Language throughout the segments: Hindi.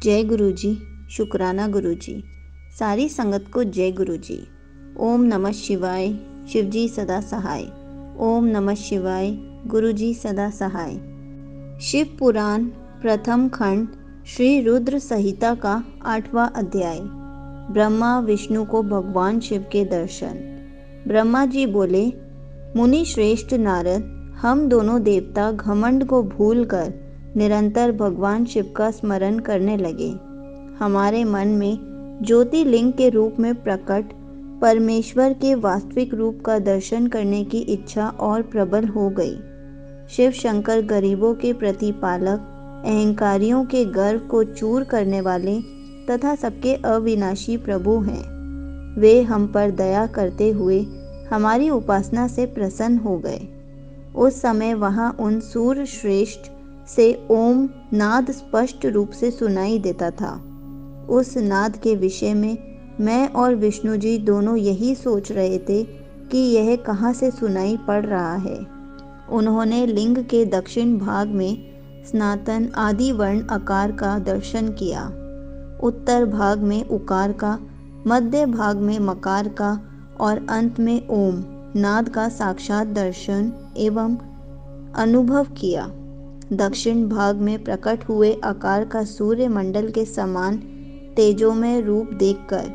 जय गुरु जी। शुक्राना गुरु जी। सारी संगत को जय गुरु जी। ओम नमः शिवाय। शिव जी सदा सहाय। ओम नमः शिवाय। गुरु जी सदा सहाय। शिव पुराण प्रथम खंड श्री रुद्र संहिता का 8वां अध्याय। ब्रह्मा विष्णु को भगवान शिव के दर्शन। ब्रह्मा जी बोले, मुनि श्रेष्ठ नारद, हम दोनों देवता घमंड को भूलकर निरंतर भगवान शिव का स्मरण करने लगे। हमारे मन में ज्योतिर्लिंग के रूप में प्रकट परमेश्वर के वास्तविक रूप का दर्शन करने की इच्छा और प्रबल हो गई। शिव शंकर गरीबों के प्रतिपालक, अहंकारियों के गर्व को चूर करने वाले तथा सबके अविनाशी प्रभु हैं। वे हम पर दया करते हुए हमारी उपासना से प्रसन्न हो गए। उस समय वहां उन सूर्य श्रेष्ठ से ओम नाद स्पष्ट रूप से सुनाई देता था। उस नाद के विषय में मैं और विष्णु जी दोनों यही सोच रहे थे कि यह कहाँ से सुनाई पड़ रहा है। उन्होंने लिंग के दक्षिण भाग में सनातन आदि वर्ण आकार का दर्शन किया, उत्तर भाग में उकार का, मध्य भाग में मकार का और अंत में ओम नाद का साक्षात दर्शन एवं अनुभव किया। दक्षिण भाग में प्रकट हुए आकार का सूर्य मंडल के समान तेजोमय रूप देखकर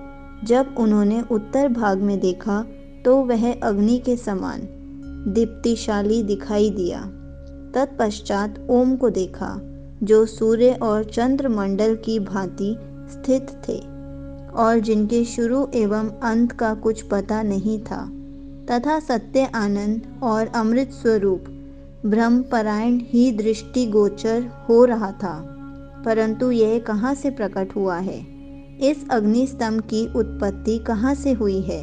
जब उन्होंने उत्तर भाग में देखा तो वह अग्नि के समान दीप्तिशाली दिखाई दिया। तत्पश्चात ओम को देखा, जो सूर्य और चंद्र मंडल की भांति स्थित थे और जिनके शुरू एवं अंत का कुछ पता नहीं था, तथा सत्य आनंद और अमृत स्वरूप ब्रह्मपरायण ही दृष्टि गोचर हो रहा था। परंतु यह कहाँ से प्रकट हुआ है? इस अग्निस्तंभ की उत्पत्ति कहाँ से हुई है?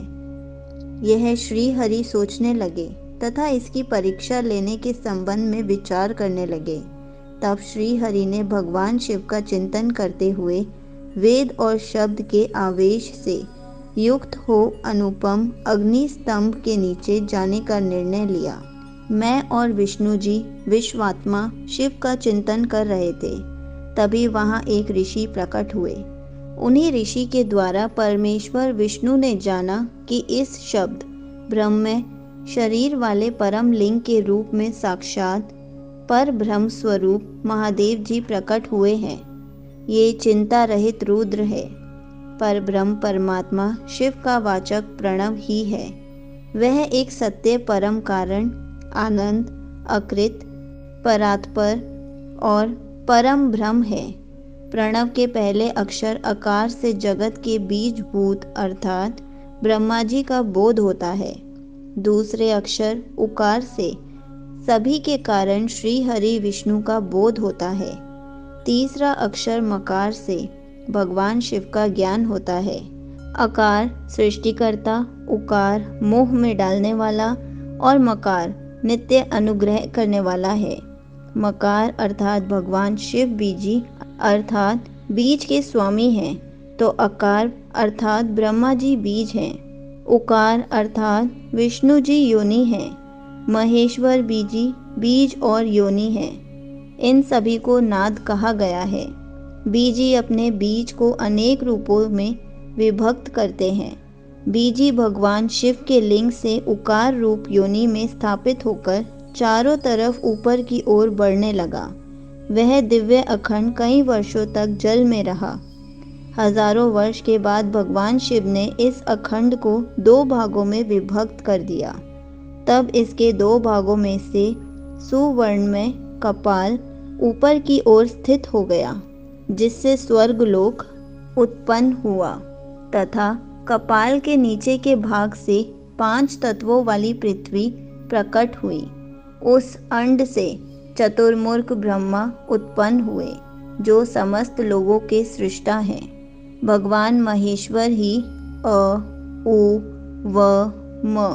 यह श्री हरि सोचने लगे तथा इसकी परीक्षा लेने के संबंध में विचार करने लगे। तब श्री हरि ने भगवान शिव का चिंतन करते हुए वेद और शब्द के आवेश से युक्त हो अनुपम अग्नि स्तंभ के नीचे जाने का निर्णय लिया। मैं और विष्णु जी विश्वात्मा शिव का चिंतन कर रहे थे। तभी वहां एक ऋषि प्रकट हुए। उन्हीं ऋषि के द्वारा परमेश्वर विष्णु ने जाना कि इस शब्द ब्रह्म शरीर वाले परम लिंग के रूप में साक्षात पर ब्रह्म स्वरूप महादेव जी प्रकट हुए हैं। ये चिंता रहित रुद्र है। पर ब्रह्म परमात्मा शिव का वाचक प्रणव ही है। वह एक सत्य परम कारण, आनंद, अकृत, परात्पर और परम ब्रह्म है। प्रणव के पहले अक्षर अकार से जगत के बीजभूत अर्थात ब्रह्मा जी का बोध होता है। दूसरे अक्षर उकार से सभी के कारण श्री हरि विष्णु का बोध होता है। तीसरा अक्षर मकार से भगवान शिव का ज्ञान होता है। अकार सृष्टिकर्ता, उकार मोह में डालने वाला और मकार नित्य अनुग्रह करने वाला है। मकार अर्थात भगवान शिव बीजी अर्थात बीज के स्वामी हैं, तो अकार अर्थात ब्रह्मा जी बीज हैं। उकार अर्थात विष्णु जी योनि हैं। महेश्वर बीजी बीज और योनि हैं। इन सभी को नाद कहा गया है। बीजी अपने बीज को अनेक रूपों में विभक्त करते हैं। बीजी भगवान शिव के लिंग से उकार रूप योनि में स्थापित होकर चारों तरफ ऊपर की ओर बढ़ने लगा। वह दिव्य अखंड कई वर्षों तक जल में रहा। हजारों वर्ष के बाद भगवान शिव ने इस अखंड को 2 भागों में विभक्त कर दिया। तब इसके 2 भागों में से सुवर्ण में कपाल ऊपर की ओर स्थित हो गया, जिससे स्वर्गलोक उत्पन्न हुआ, तथा कपाल के नीचे के भाग से 5 तत्वों वाली पृथ्वी प्रकट हुई। उस अंड से चतुर्मुख ब्रह्मा उत्पन्न हुए, जो समस्त लोगों के सृष्टा हैं। भगवान महेश्वर ही अ, उ, व, म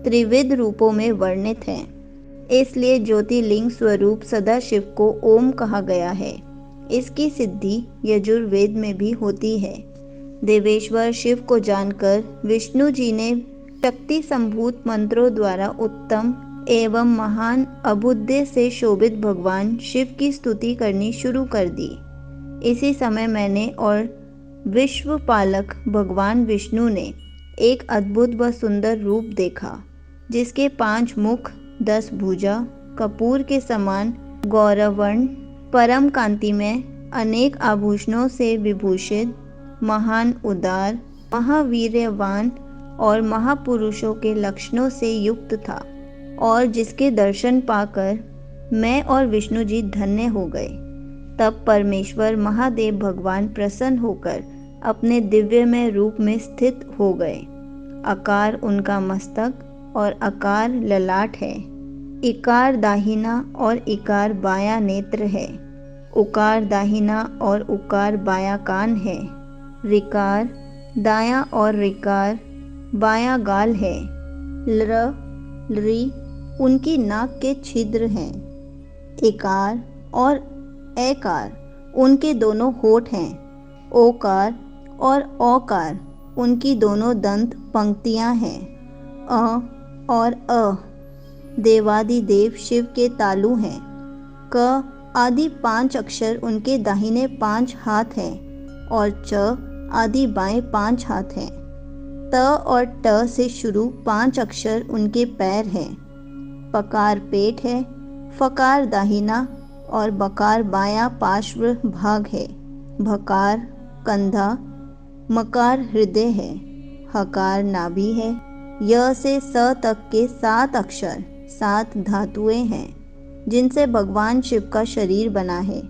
त्रिविध रूपों में वर्णित हैं। इसलिए ज्योतिर्लिंग स्वरूप सदाशिव को ओम कहा गया है। इसकी सिद्धि यजुर्वेद में भी होती है। देवेश्वर शिव को जानकर विष्णु जी ने शक्ति संभूत मंत्रों द्वारा उत्तम एवं महान अभुद्य से शोभित भगवान शिव की स्तुति करनी शुरू कर दी। इसी समय मैंने और विश्वपालक भगवान विष्णु ने एक अद्भुत व सुंदर रूप देखा, जिसके 5 मुख, 10 भुजा, कपूर के समान गौरवर्ण, परम कांति में अनेक आभूषणों से विभूषित, महान, उदार, महावीर्यवान और महापुरुषों के लक्षणों से युक्त था, और जिसके दर्शन पाकर मैं और विष्णु जी धन्य हो गए। तब परमेश्वर महादेव भगवान प्रसन्न होकर अपने दिव्यमय रूप में स्थित हो गए। आकार उनका मस्तक और आकार ललाट है। इकार दाहिना और इकार बायां नेत्र है। उकार दाहिना और उकार बायां कान है। ऋकार दायां और ऋकार बायां गाल है। लृ लृ उनकी नाक के छिद्र हैं। इकार और एकार उनके दोनों होठ हैं। ओकार और औकार उनकी दोनों दंत पंक्तियां हैं। अ और अ देवादिदेव शिव के तालु हैं। क आदि 5 अक्षर उनके दाहिने 5 हाथ हैं, और च आदि बाएं 5 हाथ हैं। त और ट से शुरू 5 अक्षर उनके पैर हैं। पकार पेट है। फकार दाहिना और बकार बायां पार्श्व भाग है। भकार कंधा। मकार हृदय है। हकार नाभि है। य से स तक के 7 अक्षर 7 धातुएं हैं, जिनसे भगवान शिव का शरीर बना है।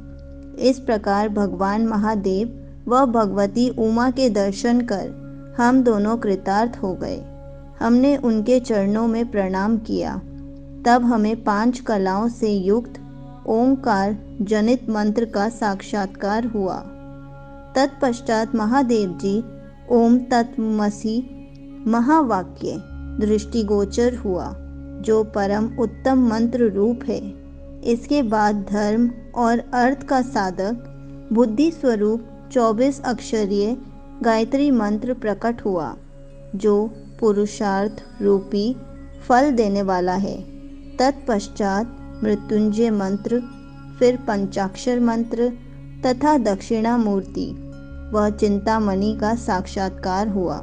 इस प्रकार भगवान महादेव व भगवती उमा के दर्शन कर हम दोनों कृतार्थ हो गए। हमने उनके चरणों में प्रणाम किया। तब हमें 5 कलाओं से युक्त ओंकार जनित मंत्र का साक्षात्कार हुआ। तत्पश्चात महादेव जी ओम तत्वमसि महावाक्य दृष्टिगोचर हुआ, जो परम उत्तम मंत्र रूप है। इसके बाद धर्म और अर्थ का साधक बुद्धि स्वरूप 24 अक्षरीय गायत्री मंत्र प्रकट हुआ, जो पुरुषार्थ रूपी फल देने वाला है। तत्पश्चात मृत्युंजय मंत्र, फिर पंचाक्षर मंत्र तथा दक्षिणा मूर्ति व चिंतामणि का साक्षात्कार हुआ।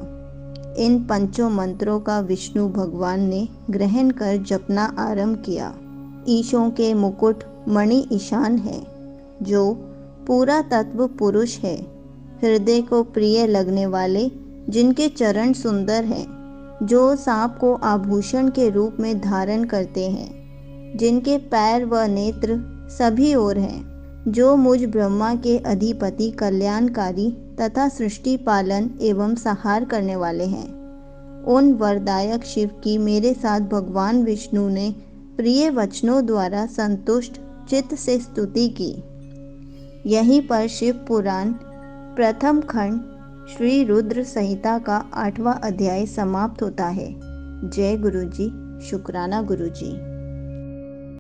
इन 5 मंत्रों का विष्णु भगवान ने ग्रहण कर जपना आरंभ किया। ईशों के मुकुट मणि ईशान है, जो पूरा तत्व पुरुष है। हृदय को प्रिय लगने वाले, जिनके चरण सुंदर हैं, जो सांप को आभूषण के रूप में धारण करते हैं, जिनके पैर व नेत्र सभी ओर हैं, जो मुझ ब्रह्मा के अधिपति कल्याणकारी तथा सृष्टि पालन एवं संहार करने वाले हैं। उन वरदायक शिव की मेरे साथ भगवान विष्णु ने प्रिय वचनों द्वारा संतुष्ट चित्त से स्तुति की। यहीं पर शिव पुराण प्रथम खंड श्री रुद्र संहिता का 8वां अध्याय समाप्त होता है। जय गुरु जी। शुक्राना गुरु जी।